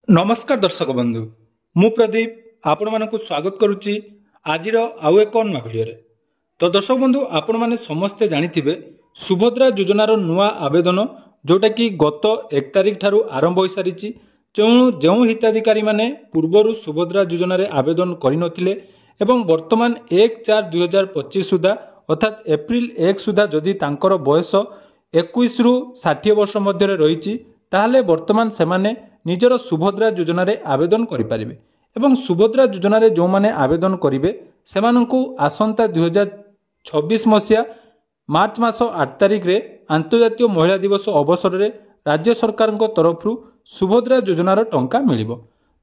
नमस्कार दर्शक बंधु मु प्रदीप आपण मानक स्वागत करुच्ची आज आउ एक नुआ भिडियो तो दर्शक बंधु आपण मैंने समस्ते जानिथिबे सुभद्रा योजनार नुआ आवेदन जोटा कि गत 1 तारिख ठारू आरंभ हो सारी जो हिताधिकारी माने पूर्वर सुभद्रा योजन आवेदन करनथिले एवं वर्तमान 1/4/2025 सुधा अर्थात एप्रिल 1 सुधा जदि तांकर बयस 21 रु 60 वर्ष मध्य रही ताहले वर्तमान सेमाने निजर सुभद्रा योजन आवेदन करें एवं सुभद्रा योजन जो मैंने आवेदन करेंगे से आसंता 2026 मसीहा मार्च मास 8 तारिख रे अंतर्जातीय महिला दिवस अवसर में राज्य सरकार तरफ सुभद्रा योजनार टंका मिलिबो।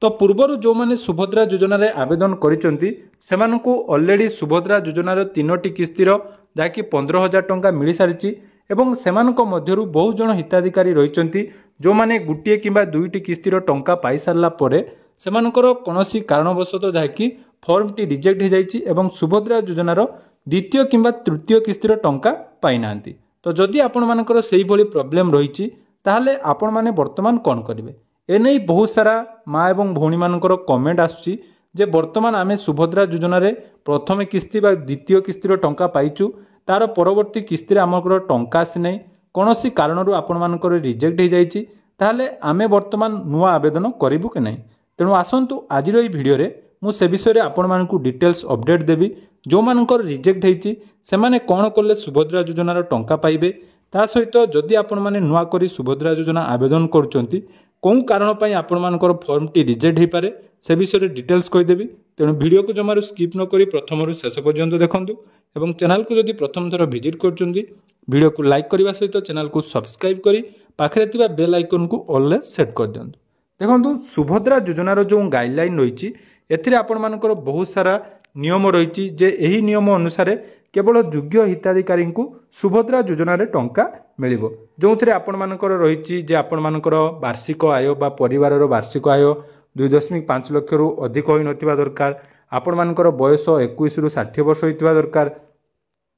तो पूर्वर जो मैंने सुभद्रा योजन आवेदन करें ऑलरेडी सुभद्रा योजनार 3टी किस्तिर जहाँकि 15,000 टंका मिल सारी एवं सेमानक मध्यरु बहु जन हिताधिकारी रहिचंती जो माने गुटिए किंबा दुईटी किस्तिर टंका पाई सारला परे सेमानकर कोनोसी कारणवशत जहाँकि फॉर्म टी रिजेक्ट हो जाइछि एवं सुभद्रा योजनार द्वितीय किंबा तृतीय किस्तिर टंका पाई नांती। तो जदि आपण मानकर सेही भली प्रॉब्लम रहिछि ताहले आपण माने वर्तमान कोन करिवे एनै बहुत सारा माँ एवं भौणी मानकर कमेंट आसुछि जे वर्तमान आमे सुभद्रा योजनार प्रथम किस्ती बा द्वितीय किस्तिर टंका पाइछु तार परवर्ती किस्ती आमर टंका आसी ना कौन कारण आपण मानकर रिजेक्ट हो जाइए ताहले आमे वर्तमान नुआ आवेदन करूँ कि नहीं। तेणु आसतु आज भिडियो मुझे विषय आपण मानक डिटेल्स अपडेट देवी जो मानकर रिजेक्ट होती से माने कौन कले सुभद्रा योजनार टंका पाइबे ता सहित जदि आपण माने नुआ करी सुभद्रा योजना आवेदन करुँच कौन कारण पर आपण मानकर फॉर्म टी रिजेक्ट हो पारे से विषय डिटेल्स कहीदेवी। तेणु वीडियो को जमार स्किप न करी प्रथम शेष पर्यंत देखंतु एवं चैनल को जदि प्रथम थर विजिट करछंती वीडियो को लाइक करने सहित चैनल को सब्सक्राइब करी पाखरे थिबा बेल आइकन को ऑल रे सेट कर दियंतु। देखंतु सुभद्रा योजनार जो गाइडलाइन रही एथिरे आपण मानकर बहुत सारा नियम रही जे एही नियम अनुसार केवल योग्य हिताधिकारी को सुभद्रा योजन टंका मिलिबो जो थे आपण मानकर रही जे आपण मानकर वार्षिक आय बा परिवार वार्षिक आय 2.5 लाख रु अधिक होई नथिबा दरकार आपण मानकर बयस 21 रु 60 वर्ष होइतिबा दरकार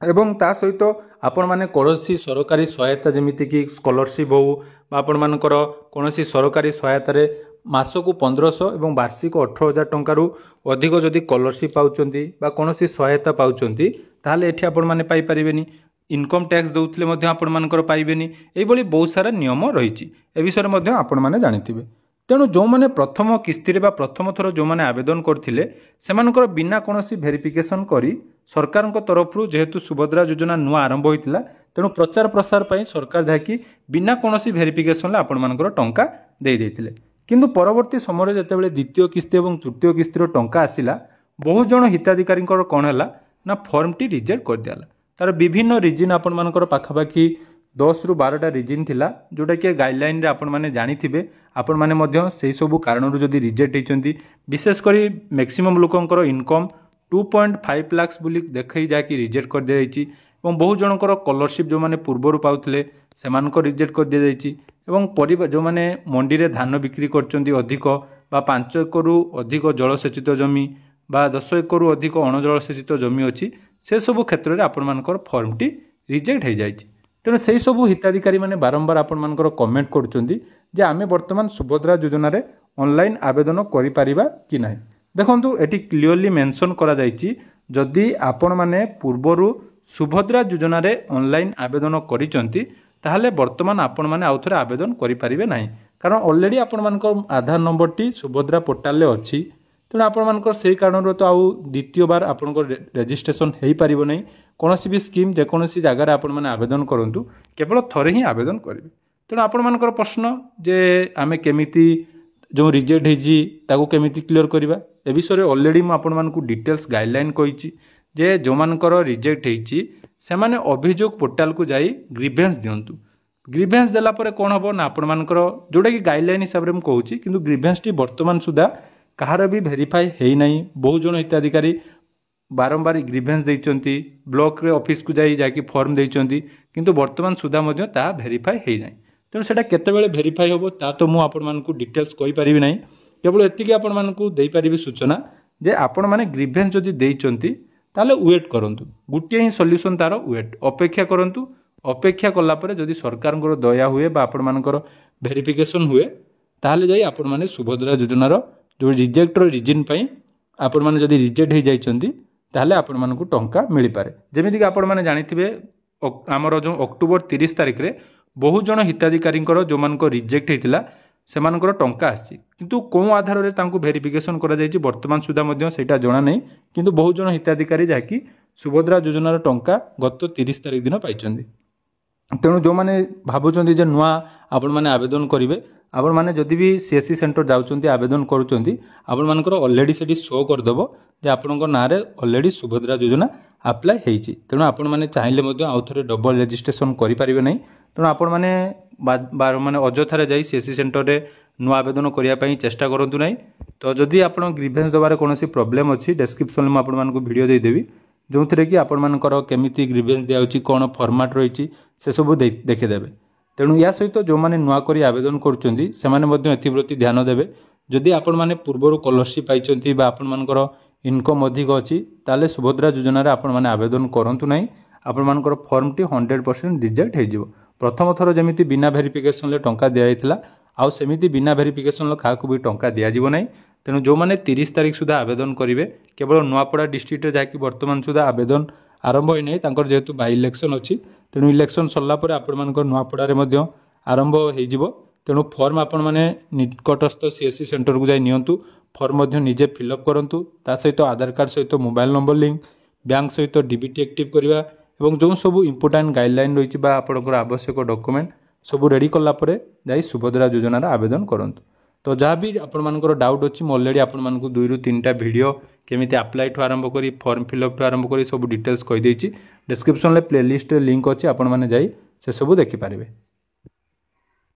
एवं ता सहित आपण माने कौनसी सरकारी सहायता जमीती कि स्कॉलरशिप हो आपण मानकर कौनसी सरकारी सहायता रे मासकु 1500 एवं वार्षिक 18,000 टंकारु अधिक जदि स्कॉलरशिप पाउचंती बा कौनसी सहायता पाउचंती ताहले एठी आपण माने पाई परिबेनी इनकम टैक्स दउतले मध्ये आपण मानकर पाइबेनी एई भली बहुत सारा नियम रहिछि ए विषय रे मध्ये आपण माने जानिथिबे। तेणु जो मैंने प्रथम किस्ती बा प्रथम थर जो मैंने आवेदन करथिले सेमानकर बिना कोनोसी वेरिफिकेशन करी सरकार तरफ जेहेतु सुभद्रा योजना नुआ आरंभ होइतिला तेणु प्रचार प्रसार पई सरकार जहाँकि बिना कोनोसी वेरिफिकेशन आपण मानकर टंका दे देथिले किंतु परवर्ती समय जेतेबेले द्वितीय किस्ती एवं तृतीय किस्तीर टंका आसिला बहु जन हिताधिकारी कौन है ना फॉर्म टी रिजेक्ट कर दिया तार विभिन्न रिजन आपण मानकर पाखापाखि 10 रु 12टा रिजन थिला जोटा कि गाइडलाइन रे आपण माने जानिथिबे आपण माने मध्य सेही सबु कारणरू जदि रिजेक्ट होइचंती विशेष करी मैक्सिमम लोकंकर इनकम 2.5 लाख बोली देखै जाकि रिजेक्ट कर दिया जाइछि एवं बहु जनकर स्कॉलरशिप जो माने पूर्वरु पाउथिले सेमानकर रिजेक्ट कर दिया जाइछि एवं परिवार जो माने मंडी रे धान बिक्री करचंती अधिक बा 5 एकरु अधिक जलसेचित जमी बा 10 एकरु अधिक अणजलसेचित जमी अछि से सबु क्षेत्र रे आपण मानकर फॉर्म टी रिजेक्ट हो जाइछि। तेणु से सबू हिताधिकारी मैंने बारंबार आपण मानकर कमेंट करुँच जे आमे वर्तमान सुभद्रा योजन ऑनलाइन आवेदन करिपारिबा कि नहीं। देखंतु एटी क्लियरली मेंशन करा जाइछि जदि आपण माने पूर्वरु सुभद्रा योजन ऑनलाइन आवेदन करिसंती ताहले वर्तमान आपण माने आउथरे आवेदन करिपारिबे नहीं कारण ऑलरेडी आपण मानकर आधार नंबर टी सुभद्रा पोर्टाल रे अछि। तेणु आपण मानकर सेही कारण तो आउ द्वितीय बार आपनकर रजिस्ट्रेशन हेई पारिबो नहीं कौनसी भी स्कीम जेकोसी जगार आपण माने आवेदन करंतु केवल थरे ही आवेदन करेंगे। तेणु आपण मानकर प्रश्न जे आमे केमिति जो रिजेक्ट होइछि ताको केमिति क्लियर करबा ए विषय ऑलरेडी मु आपण मानकु डिटेल्स गाइडलाइन कहिछि जे जो मानकर रिजेक्ट होइछि से माने अभियोग पोर्टाल को जाई ग्रीवेंस दियंतु ग्रीवेंस देला परे कोन हबो ना आपण मानकर जोडा कि गाइडलाइन हिसाब रे मु कहूछि किंतु ग्रीवेंस टी वर्तमान सुधा कहार भी वेरीफाई हेई नाही बहु जन हिताधिकारी बारंबार ग्रीवेंस देइचंती ब्लॉक रे ऑफिस को जाई फॉर्म देइचंती किंतु वर्तमान सुधा मध्य ता वेरीफाई हेई नाही। तेणु सेटा केतेबेले वेरीफाई होबो ता तो मु आपण मानकु डिटेल्स कहि परिबि नाही केवल एतिकी आपण मानकु देई परिबि सूचना जे आपण माने ग्रीवेंस जदि देइचंती ताले वेट करंतु गुटिए ही सॉल्यूशन तार वेट अपेक्षा करंतु अपेक्षा कला परे जदि सरकार दया हुए बा आपण मानकर वेरिफिकेशन हुए ताहले जाई आपण माने सुभद्रा योजनार जो रिजेक्टर रिजिन पई आपण माने जदि रिजेक्ट हो जाइछंती ताहले आपण मानकु टंका मिली पारे। जेमिति कि आपण माने जानिथिबे आमर जो अक्टोबर 30 तारिख रे बहुत जन हिताधिकारी जो मानक रिजेक्ट होता से मानकर टंका आसी किंतु कौ आधार रे तांकु वेरिफिकेशन करा जायछि वर्तमान सुधा मध्य सेटा जणा नहीं किंतु बहुत जन हिताधिकारी जहाँकि सुभद्रा योजनार टंका गत 30 तारिख दिन पाइछन्ति। तेणु जो मैंने भावुं जे नुआ आपण मैंने आवेदन करेंगे आपण मैंने जदि भी सीएससी सेंटर जाउछन्ति आवेदन करुछन्ति आपण मानकर ऑलरेडी सेठी शो करदेव जे आपणक नाँ रे ऑलरेडी सुभद्रा योजना अप्लाई होईछि। तेणु आपण मैंने चाहिए मध्य आउ थे डबल रेजिस्ट्रेशन करेंगे नहीं। तेणु आपण मैंने माने अजथारे जाई सीएससी सेंटर रे नुआ आवेदन करने चेष्टा करूँ ना। तो जदि आप ग्रीवेंस देवार कौन प्रोब्लेम अच्छी डेस्क्रिप्शन में आपण मानक वीडियो देदेवी जो थे कि आपण मानकर केमिति ग्रीवेंस दिया कौन फॉर्मेट रही से सब देखीदेवे। तेणु या सहित जो मैंने नुआ करी आवेदन करुँच से ध्यान देवे। जदि आपण मैंने पूर्वर स्कॉलरशिप पाई आपण मानकर इनकम अधिक अच्छी ताले सुभद्रा योजना आपण मैंने आवेदन करूँ ना। आपण मानकर फॉर्म टी 100% रिजेक्ट हो प्रथम थर जमी बिना वेरिफिकेशन टंका दिया आउ सेमिति बिना वेरिफिकेशन क्या भी टंका दिज्व ना। तेणु जो मैंने 30 तारिख सुधा आवेदन करेंगे केवल नुआपड़ा डिस्ट्रिक्ट जहाँकि बर्तमान सुधा आवेदन आरंभ होना जेहेतु बाय इलेक्शन अच्छी तेणु इलेक्शन सरला आपण मानकर नुआपड़ारे आरंभ हो। तेणु फॉर्म आपण मैंने निकटस्थ सीएससी सेंटर को जाई नियंतु फॉर्म निजे फिलअप करूँ ता सहित आधार कार्ड सहित मोबाइल नंबर लिंक बैंक सहित डीबीटी एक्टिव करवा एवं जो सब इंपोर्टाट गाइडलाइन रही आपंकर आवश्यक डॉक्यूमेंट सब रेडी कलापर जाई सुभद्रा योजनार आवेदन करूँ। तो जहाँ भी आपर डाउट अच्छी ऑलरेडी आपण 2 ରୁ 3टा वीडियो केमिति अप्लाई ठू आरंभ करी फॉर्म फिलअप ठू आरंभ करी सब डिटेल्स कही देछि। डिस्क्रिप्शन में प्लेलिस्ट लिंक अच्छी आपण मैंने जाई से सब देखिपारे।